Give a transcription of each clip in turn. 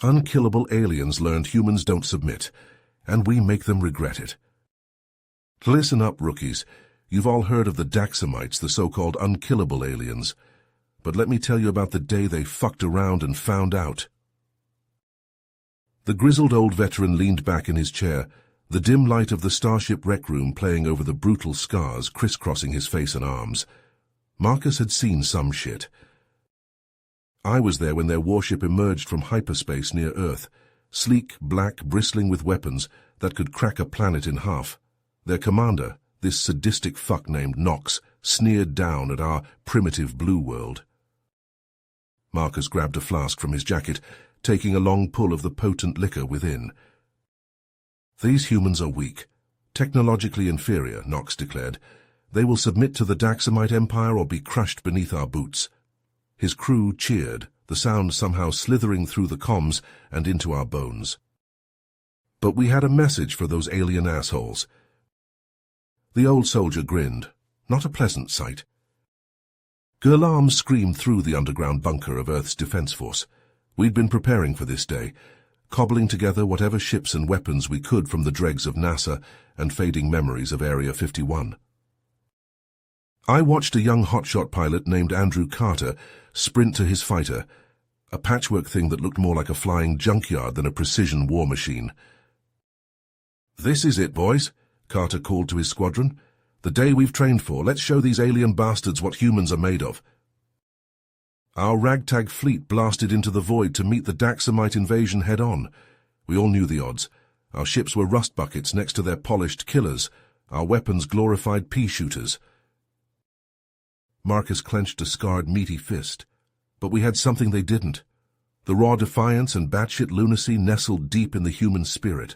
Unkillable aliens learned humans don't submit, and we make them regret it. Listen up, rookies. You've all heard of the Daxamites, the so-called unkillable aliens. But let me tell you about the day they fucked around and found out. The grizzled old veteran leaned back in his chair, the dim light of the Starship Rec Room playing over the brutal scars crisscrossing his face and arms. Marcus had seen some shit. I was there when their warship emerged from hyperspace near Earth, sleek, black, bristling with weapons that could crack a planet in half. Their commander, this sadistic fuck named Nox, sneered down at our primitive blue world. Marcus grabbed a flask from his jacket, taking a long pull of the potent liquor within. These humans are weak, technologically inferior, Nox declared. They will submit to the Daxamite Empire or be crushed beneath our boots. His crew cheered, the sound somehow slithering through the comms and into our bones. But we had a message for those alien assholes. The old soldier grinned, not a pleasant sight. Guerlaum screamed through the underground bunker of Earth's defense force. We'd been preparing for this day, cobbling together whatever ships and weapons we could from the dregs of NASA and fading memories of Area 51. I watched a young hotshot pilot named Andrew Carter sprint to his fighter, a patchwork thing that looked more like a flying junkyard than a precision war machine. "This is it, boys," Carter called to his squadron. "The day we've trained for. Let's show these alien bastards what humans are made of." Our ragtag fleet blasted into the void to meet the Daxamite invasion head-on. We all knew the odds. Our ships were rust buckets next to their polished killers, our weapons glorified pea shooters. Marcus clenched a scarred, meaty fist. But we had something they didn't. The raw defiance and batshit lunacy nestled deep in the human spirit.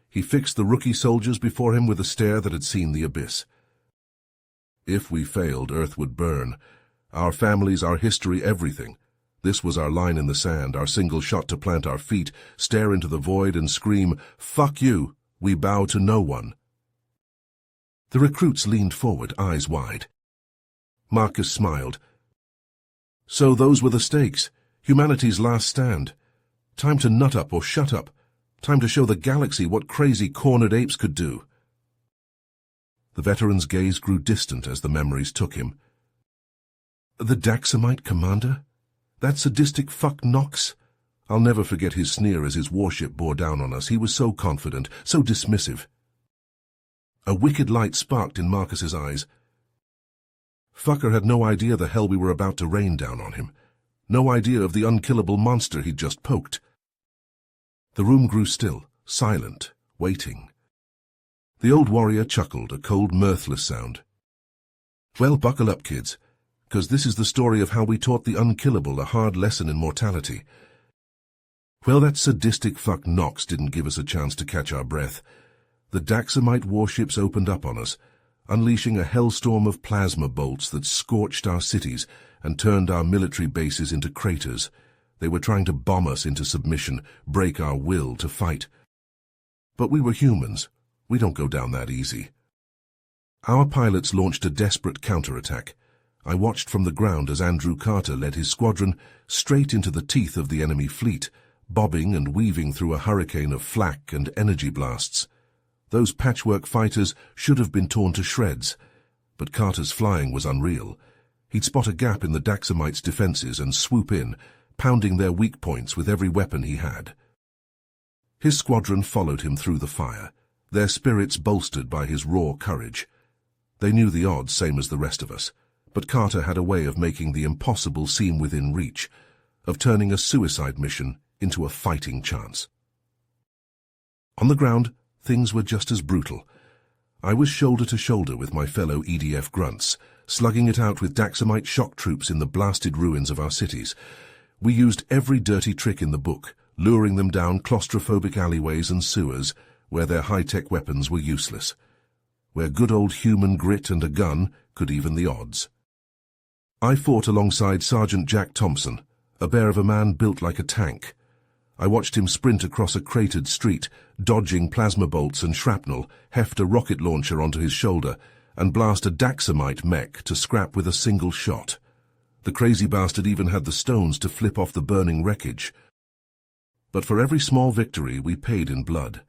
He fixed the rookie soldiers before him with a stare that had seen the abyss. If we failed, Earth would burn. Our families, our history, everything. This was our line in the sand, our single shot to plant our feet, stare into the void and scream, "Fuck you! We bow to no one." The recruits leaned forward, eyes wide. Marcus smiled. "So those were the stakes. Humanity's last stand. Time to nut up or shut up. Time to show the galaxy what crazy cornered apes could do." The veteran's gaze grew distant as the memories took him. The Daxamite commander? That sadistic fuck Nox? I'll never forget his sneer as his warship bore down on us. He was so confident, so dismissive. A wicked light sparked in Marcus's eyes. Fucker had no idea the hell we were about to rain down on him. No idea of the unkillable monster he'd just poked. The room grew still, silent, waiting. The old warrior chuckled, a cold, mirthless sound. "Well, buckle up, kids, 'cause this is the story of how we taught the unkillable a hard lesson in mortality." Well, that sadistic fuck Nox didn't give us a chance to catch our breath. The Daxamite warships opened up on us, unleashing a hellstorm of plasma bolts that scorched our cities and turned our military bases into craters. They were trying to bomb us into submission, break our will to fight. But we were humans. We don't go down that easy. Our pilots launched a desperate counterattack. I watched from the ground as Andrew Carter led his squadron straight into the teeth of the enemy fleet, bobbing and weaving through a hurricane of flak and energy blasts. Those patchwork fighters should have been torn to shreds, but Carter's flying was unreal. He'd spot a gap in the Daxamites' defenses and swoop in, pounding their weak points with every weapon he had. His squadron followed him through the fire, their spirits bolstered by his raw courage. They knew the odds, same as the rest of us, but Carter had a way of making the impossible seem within reach, of turning a suicide mission into a fighting chance. On the ground, things were just as brutal. I was shoulder to shoulder with my fellow EDF grunts, slugging it out with Daxamite shock troops in the blasted ruins of our cities. We used every dirty trick in the book, luring them down claustrophobic alleyways and sewers where their high-tech weapons were useless, where good old human grit and a gun could even the odds. I fought alongside Sergeant Jack Thompson, a bear of a man built like a tank. I watched him sprint across a cratered street, dodging plasma bolts and shrapnel, heft a rocket launcher onto his shoulder, and blast a Daxamite mech to scrap with a single shot. The crazy bastard even had the stones to flip off the burning wreckage, But for every small victory, we paid in blood.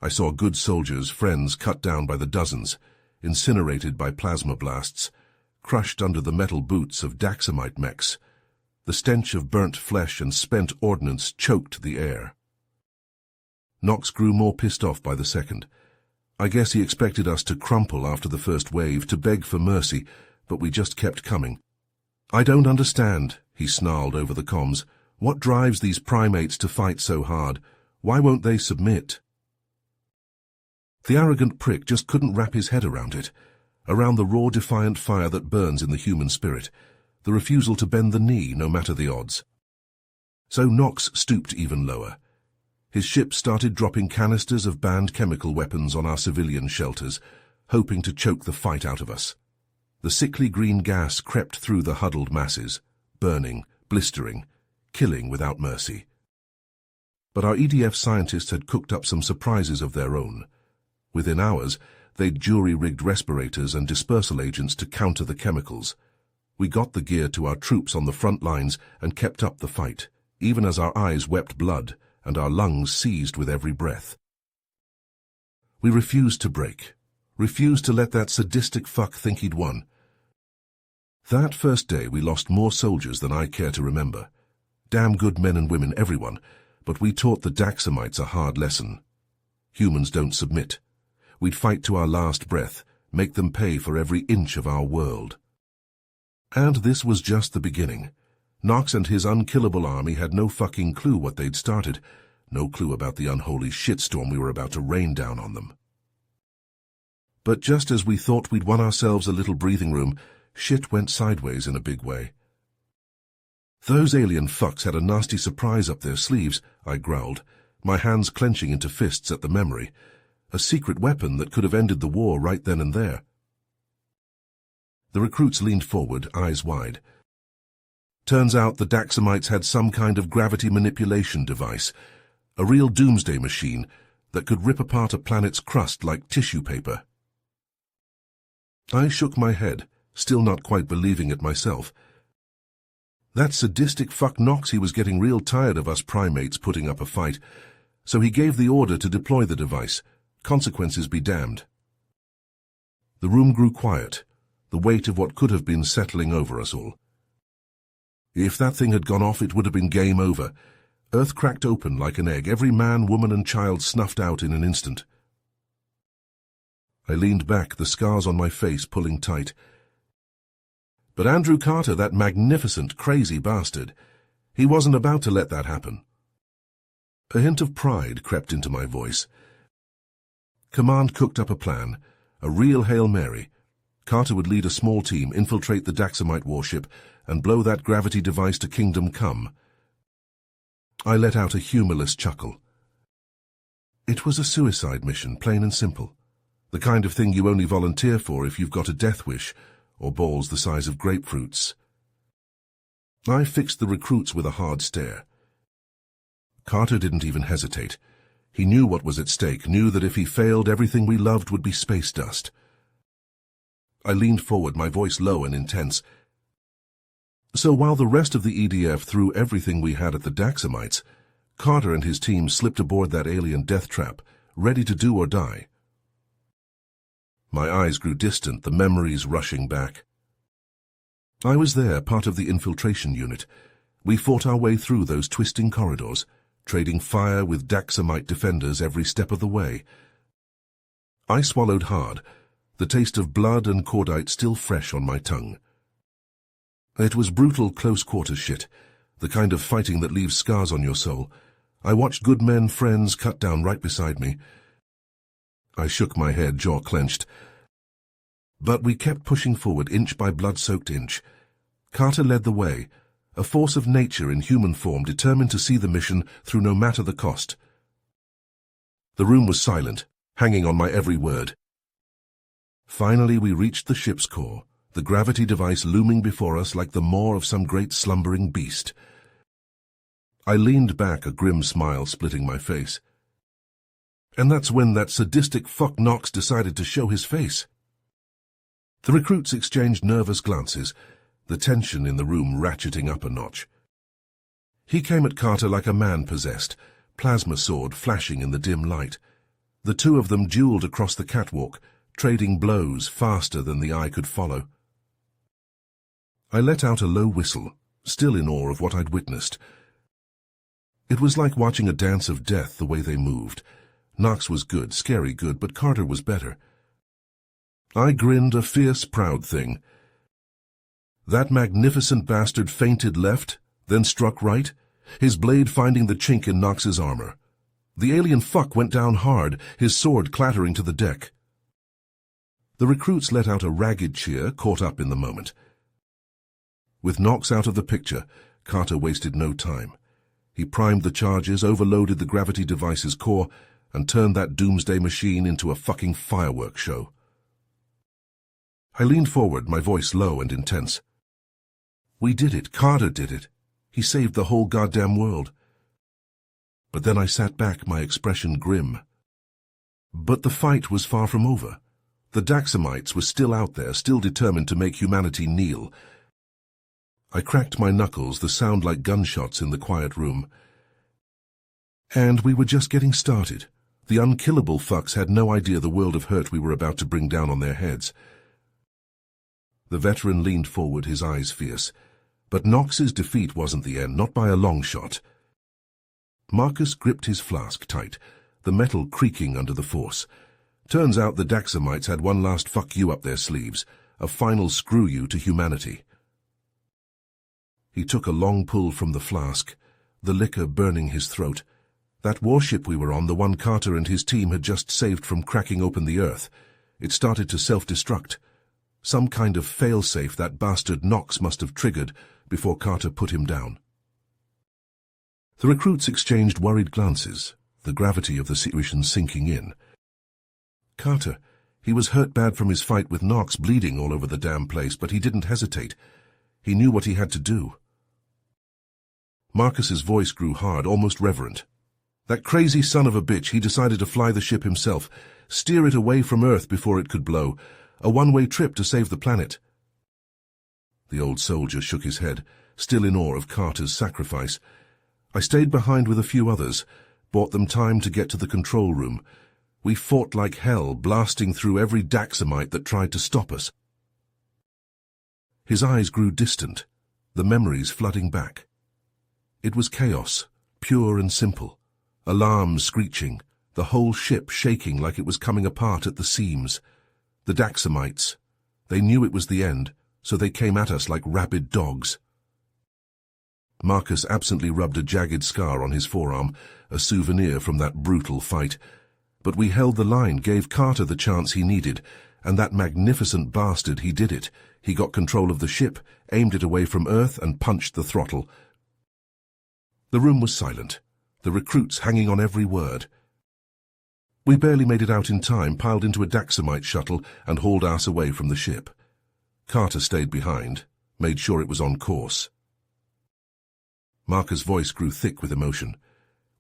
I saw good soldiers, friends cut down by the dozens, incinerated by plasma blasts, crushed under the metal boots of Daxamite mechs. The stench of burnt flesh and spent ordnance choked the air. Nox grew more pissed off by the second. I guess he expected us to crumple after the first wave, to beg for mercy, but we just kept coming. "I don't understand," he snarled over the comms. "What drives these primates to fight so hard? Why won't they submit?" The arrogant prick just couldn't wrap his head around it, around the raw, defiant fire that burns in the human spirit, the refusal to bend the knee no matter the odds. So Nox stooped even lower. His ship started dropping canisters of banned chemical weapons on our civilian shelters, hoping to choke the fight out of us. The sickly green gas crept through the huddled masses, burning, blistering, killing without mercy. But our EDF scientists had cooked up some surprises of their own. Within hours, they'd jury-rigged respirators and dispersal agents to counter the chemicals. We got the gear to our troops on the front lines and kept up the fight, even as our eyes wept blood and our lungs seized with every breath. We refused to break, refused to let that sadistic fuck think he'd won. That first day we lost more soldiers than I care to remember. Damn good men and women, everyone, but we taught the Daxamites a hard lesson. Humans don't submit. We'd fight to our last breath, make them pay for every inch of our world. And this was just the beginning. Nox and his unkillable army had no fucking clue what they'd started, no clue about the unholy shitstorm we were about to rain down on them. But just as we thought we'd won ourselves a little breathing room, shit went sideways in a big way. "Those alien fucks had a nasty surprise up their sleeves," I growled, my hands clenching into fists at the memory. A secret weapon that could have ended the war right then and there. The recruits leaned forward, eyes wide. Turns out the Daxamites had some kind of gravity manipulation device, a real doomsday machine that could rip apart a planet's crust like tissue paper. I shook my head, still not quite believing it myself. That sadistic fuck Nox, he was getting real tired of us primates putting up a fight, so he gave the order to deploy the device. Consequences be damned. The room grew quiet, the weight of what could have been settling over us all. If that thing had gone off, it would have been game over. Earth cracked open like an egg, every man, woman and child snuffed out in an instant. I leaned back, the scars on my face pulling tight. But Andrew Carter, that magnificent, crazy bastard, he wasn't about to let that happen. A hint of pride crept into my voice. Command cooked up a plan, a real Hail Mary. Carter would lead a small team, infiltrate the Daxamite warship, and blow that gravity device to Kingdom Come. I let out a humorless chuckle. It was a suicide mission, plain and simple. The kind of thing you only volunteer for if you've got a death wish, or balls the size of grapefruits. I fixed the recruits with a hard stare. Carter didn't even hesitate. He knew what was at stake, knew that if he failed, everything we loved would be space dust. I leaned forward, my voice low and intense. So while the rest of the EDF threw everything we had at the Daxamites, Carter and his team slipped aboard that alien death trap, ready to do or die. My eyes grew distant, the memories rushing back. I was there, part of the infiltration unit. We fought our way through those twisting corridors, trading fire with Daxamite defenders every step of the way. I swallowed hard, the taste of blood and cordite still fresh on my tongue. It was brutal close-quarters shit, the kind of fighting that leaves scars on your soul. I watched good men, friends, cut down right beside me. I shook my head, jaw clenched. But we kept pushing forward, inch by blood-soaked inch. Carter led the way, a force of nature in human form, determined to see the mission through no matter the cost. The room was silent, hanging on my every word. Finally we reached the ship's core, the gravity device looming before us like the maw of some great slumbering beast. I leaned back, a grim smile splitting my face. And that's when that sadistic fuck Nox decided to show his face. The recruits exchanged nervous glances, the tension in the room ratcheting up a notch. He came at Carter like a man possessed, plasma sword flashing in the dim light. The two of them dueled across the catwalk, trading blows faster than the eye could follow. I let out a low whistle, still in awe of what I'd witnessed. It was like watching a dance of death the way they moved. Nox was good, scary good, but Carter was better. I grinned, a fierce, proud thing. That magnificent bastard feinted left, then struck right, his blade finding the chink in Nox's armor. The alien fuck went down hard, his sword clattering to the deck. The recruits let out a ragged cheer, caught up in the moment. With Nox out of the picture, Carter wasted no time. He primed the charges, overloaded the gravity device's core, and turned that doomsday machine into a fucking fireworks show. I leaned forward, my voice low and intense. We did it. Carter did it. He saved the whole goddamn world. But then I sat back, my expression grim. But the fight was far from over. The Daxamites were still out there, still determined to make humanity kneel. I cracked my knuckles, the sound like gunshots in the quiet room. And we were just getting started. The unkillable fucks had no idea the world of hurt we were about to bring down on their heads. The veteran leaned forward, his eyes fierce. But Nox's defeat wasn't the end, not by a long shot. Marcus gripped his flask tight, the metal creaking under the force. Turns out the Daxamites had one last fuck you up their sleeves, a final screw you to humanity. He took a long pull from the flask, the liquor burning his throat. That warship we were on, the one Carter and his team had just saved from cracking open the earth, it started to self-destruct. Some kind of fail-safe that bastard Nox must have triggered before Carter put him down. The recruits exchanged worried glances, the gravity of the situation sinking in. Carter, he was hurt bad from his fight with Nox, bleeding all over the damn place, but he didn't hesitate. He knew what he had to do. Marcus's voice grew hard, almost reverent. That crazy son of a bitch, he decided to fly the ship himself, steer it away from Earth before it could blow, a one-way trip to save the planet. The old soldier shook his head, still in awe of Carter's sacrifice. I stayed behind with a few others, bought them time to get to the control room. We fought like hell, blasting through every Daxamite that tried to stop us. His eyes grew distant, the memories flooding back. It was chaos, pure and simple. Alarms screeching, the whole ship shaking like it was coming apart at the seams. The Daxamites, they knew it was the end, so they came at us like rabid dogs. Marcus absently rubbed a jagged scar on his forearm, a souvenir from that brutal fight. But we held the line, gave Carter the chance he needed, and that magnificent bastard, he did it. He got control of the ship, aimed it away from Earth, and punched the throttle. The room was silent, the recruits hanging on every word. We barely made it out in time, piled into a Daxamite shuttle, and hauled ass away from the ship. Carter stayed behind, made sure it was on course. Marcus' voice grew thick with emotion.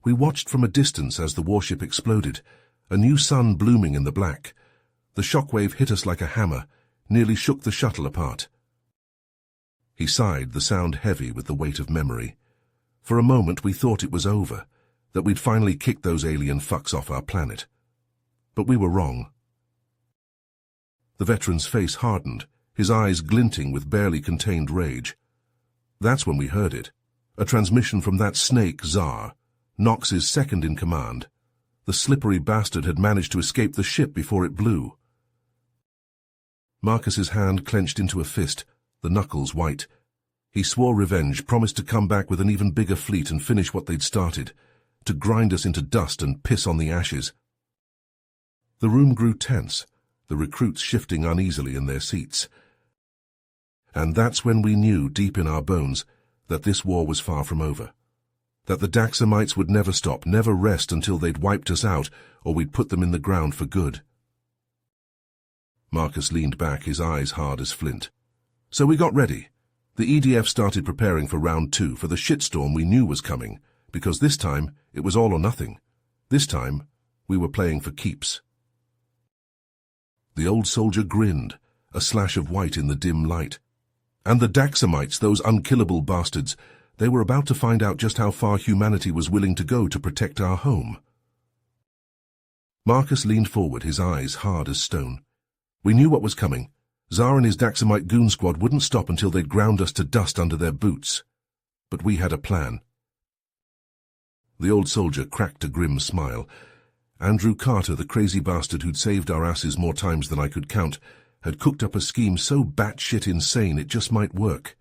We watched from a distance as the warship exploded, a new sun blooming in the black. The shockwave hit us like a hammer, nearly shook the shuttle apart. He sighed, the sound heavy with the weight of memory. For a moment we thought it was over, that we'd finally kicked those alien fucks off our planet. But we were wrong. The veteran's face hardened, his eyes glinting with barely contained rage. That's when we heard it. A transmission from that snake, Czar, Nox's second in command. The slippery bastard had managed to escape the ship before it blew. Marcus's hand clenched into a fist, the knuckles white. He swore revenge, promised to come back with an even bigger fleet and finish what they'd started, to grind us into dust and piss on the ashes. The room grew tense, the recruits shifting uneasily in their seats. And that's when we knew, deep in our bones, that this war was far from over. That the Daxamites would never stop, never rest until they'd wiped us out, or we'd put them in the ground for good. Marcus leaned back, his eyes hard as flint. So we got ready. The EDF started preparing for round 2, for the shitstorm we knew was coming, because this time it was all or nothing. This time we were playing for keeps. The old soldier grinned, a slash of white in the dim light. And the Daxamites, those unkillable bastards, They were about to find out just how far humanity was willing to go to protect our home. Marcus leaned forward, his eyes hard as stone. We knew what was coming. Tsar and his Daxamite goon squad wouldn't stop until they'd ground us to dust under their boots. But we had a plan. The old soldier cracked a grim smile. Andrew Carter, the crazy bastard who'd saved our asses more times than I could count, had cooked up a scheme so batshit insane it just might work.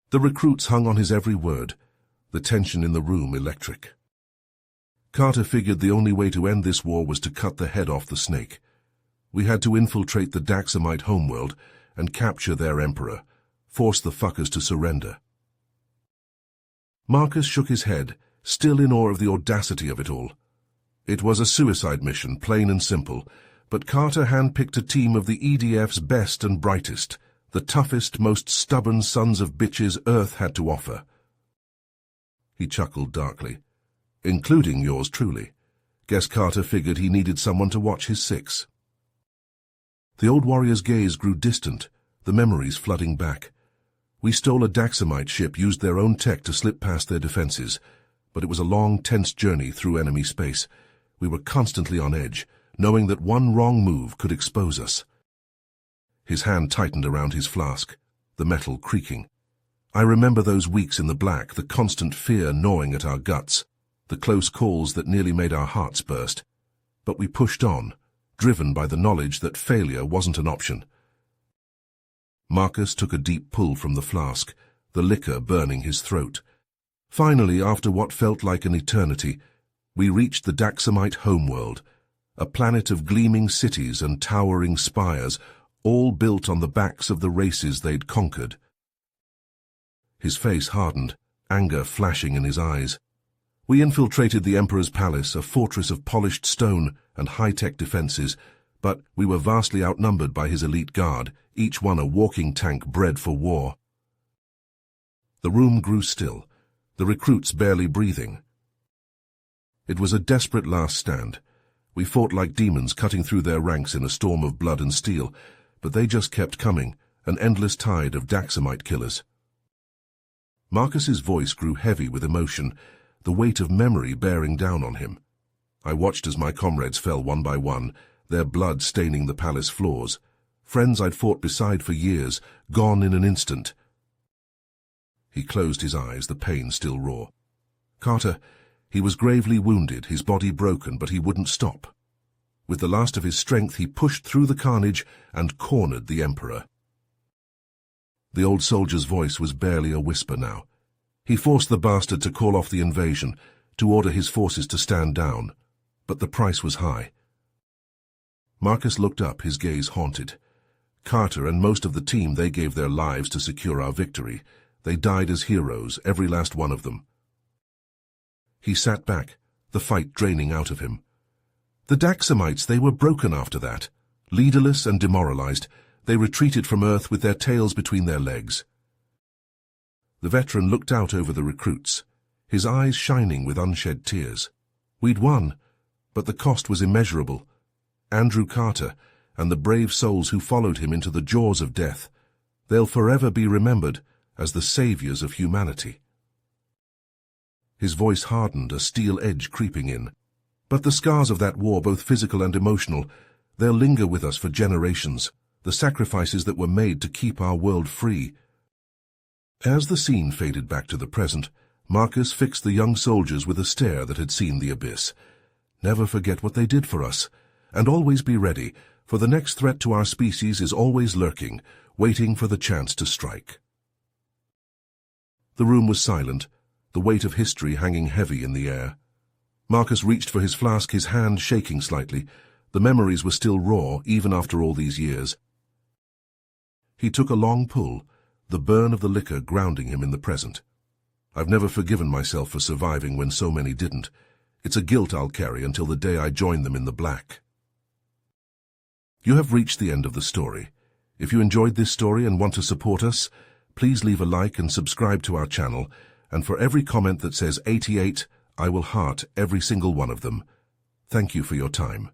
The recruits hung on his every word, the tension in the room electric. Carter figured the only way to end this war was to cut the head off the snake. We had to infiltrate the Daxamite homeworld and capture their emperor, force the fuckers to surrender. Marcus shook his head, still in awe of the audacity of it all. It was a suicide mission, plain and simple, but Carter handpicked a team of the EDF's best and brightest, the toughest, most stubborn sons of bitches Earth had to offer. He chuckled darkly. Including yours truly. Guess Carter figured he needed someone to watch his six. The old warrior's gaze grew distant, the memories flooding back. We stole a Daxamite ship, used their own tech to slip past their defenses, but it was a long, tense journey through enemy space. We were constantly on edge, knowing that one wrong move could expose us. His hand tightened around his flask, the metal creaking. I remember those weeks in the black, the constant fear gnawing at our guts, the close calls that nearly made our hearts burst. But we pushed on, driven by the knowledge that failure wasn't an option. Marcus took a deep pull from the flask, the liquor burning his throat. Finally, after what felt like an eternity, we reached the Daxamite homeworld, a planet of gleaming cities and towering spires, all built on the backs of the races they'd conquered. His face hardened, anger flashing in his eyes. We infiltrated the Emperor's palace, a fortress of polished stone and high-tech defenses, but we were vastly outnumbered by his elite guard, each one a walking tank bred for war. The room grew still, the recruits barely breathing. It was a desperate last stand. We fought like demons, cutting through their ranks in a storm of blood and steel, but they just kept coming, an endless tide of Daxamite killers. Marcus's voice grew heavy with emotion, the weight of memory bearing down on him. I watched as my comrades fell one by one, their blood staining the palace floors. Friends I'd fought beside for years, gone in an instant. He closed his eyes, the pain still raw. Carter, he was gravely wounded, his body broken, but he wouldn't stop. With the last of his strength, he pushed through the carnage and cornered the Emperor. The old soldier's voice was barely a whisper now. He forced the bastard to call off the invasion, to order his forces to stand down. But the price was high. Marcus looked up, his gaze haunted. Carter and most of the team, they gave their lives to secure our victory. They died as heroes, every last one of them. He sat back, the fight draining out of him. The Daxamites, they were broken after that. Leaderless and demoralized, they retreated from Earth with their tails between their legs. The veteran looked out over the recruits, his eyes shining with unshed tears. We'd won, but the cost was immeasurable. Andrew Carter and the brave souls who followed him into the jaws of death, they'll forever be remembered as the saviors of humanity. His voice hardened, a steel edge creeping in. But the scars of that war, both physical and emotional, they'll linger with us for generations, the sacrifices that were made to keep our world free. As the scene faded back to the present, Marcus fixed the young soldiers with a stare that had seen the abyss. Never forget what they did for us, and always be ready, for the next threat to our species is always lurking, waiting for the chance to strike. The room was silent, the weight of history hanging heavy in the air. Marcus reached for his flask, his hand shaking slightly. The memories were still raw, even after all these years. He took a long pull, the burn of the liquor grounding him in the present. I've never forgiven myself for surviving when so many didn't. It's a guilt I'll carry until the day I join them in the black. You have reached the end of the story. If you enjoyed this story and want to support us, please leave a like and subscribe to our channel, and for every comment that says 88, I will heart every single one of them. Thank you for your time.